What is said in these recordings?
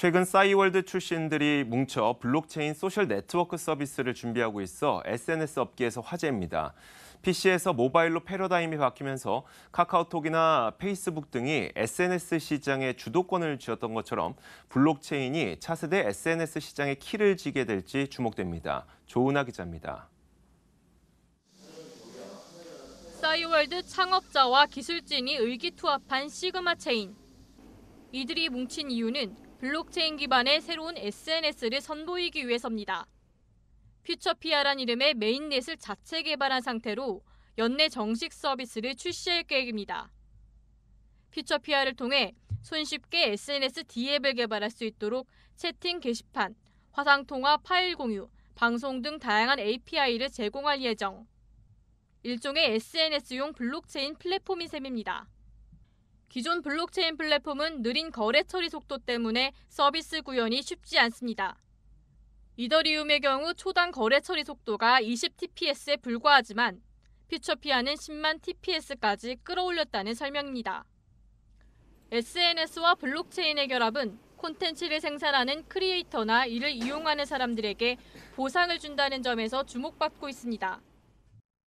최근 싸이월드 출신들이 뭉쳐 블록체인 소셜 네트워크 서비스를 준비하고 있어 SNS 업계에서 화제입니다. PC에서 모바일로 패러다임이 바뀌면서 카카오톡이나 페이스북 등이 SNS 시장의 주도권을 쥐었던 것처럼 블록체인이 차세대 SNS 시장의 키를 쥐게 될지 주목됩니다. 조은하 기자입니다. 싸이월드 창업자와 기술진이 의기투합한 시그마 체인. 이들이 뭉친 이유는 블록체인 기반의 새로운 SNS를 선보이기 위해서입니다. 퓨처피아란 이름의 메인넷을 자체 개발한 상태로 연내 정식 서비스를 출시할 계획입니다. 퓨처피아를 통해 손쉽게 SNS D앱을 개발할 수 있도록 채팅 게시판, 화상통화 파일 공유, 방송 등 다양한 API를 제공할 예정. 일종의 SNS용 블록체인 플랫폼인 셈입니다. 기존 블록체인 플랫폼은 느린 거래 처리 속도 때문에 서비스 구현이 쉽지 않습니다. 이더리움의 경우 초당 거래 처리 속도가 20TPS에 불과하지만 퓨처피아는 10만 TPS까지 끌어올렸다는 설명입니다. SNS와 블록체인의 결합은 콘텐츠를 생산하는 크리에이터나 이를 이용하는 사람들에게 보상을 준다는 점에서 주목받고 있습니다.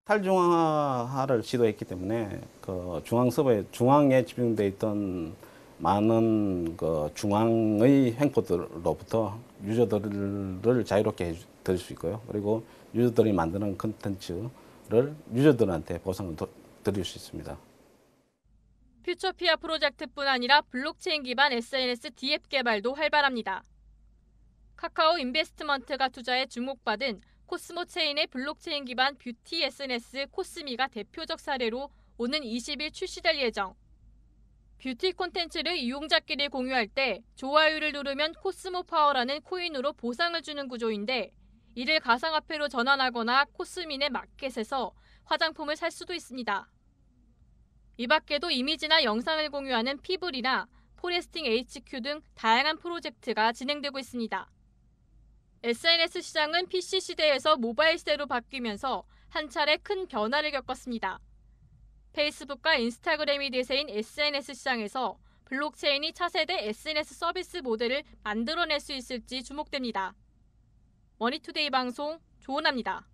탈중앙화를 시도했기 때문에 그 중앙 서버에 중앙에 집중돼 있던 많은 그 중앙의 횡포들로부터 유저들을 자유롭게 해드릴 수 있고요. 그리고 유저들이 만드는 콘텐츠를 유저들한테 보상을 드릴 수 있습니다. 퓨처피아 프로젝트뿐 아니라 블록체인 기반 SNS D앱 개발도 활발합니다. 카카오 인베스트먼트가 투자해 주목받은 코스모 체인의 블록체인 기반 뷰티 SNS 코스미가 대표적 사례로 오는 20일 출시될 예정. 뷰티 콘텐츠를 이용자끼리 공유할 때 좋아요를 누르면 코스모 파워라는 코인으로 보상을 주는 구조인데 이를 가상화폐로 전환하거나 코스미 내 마켓에서 화장품을 살 수도 있습니다. 이 밖에도 이미지나 영상을 공유하는 피블이나 포레스팅 HQ 등 다양한 프로젝트가 진행되고 있습니다. SNS 시장은 PC 시대에서 모바일 시대로 바뀌면서 한 차례 큰 변화를 겪었습니다. 페이스북과 인스타그램이 대세인 SNS 시장에서 블록체인이 차세대 SNS 서비스 모델을 만들어낼 수 있을지 주목됩니다. 머니투데이 방송 조은하입니다.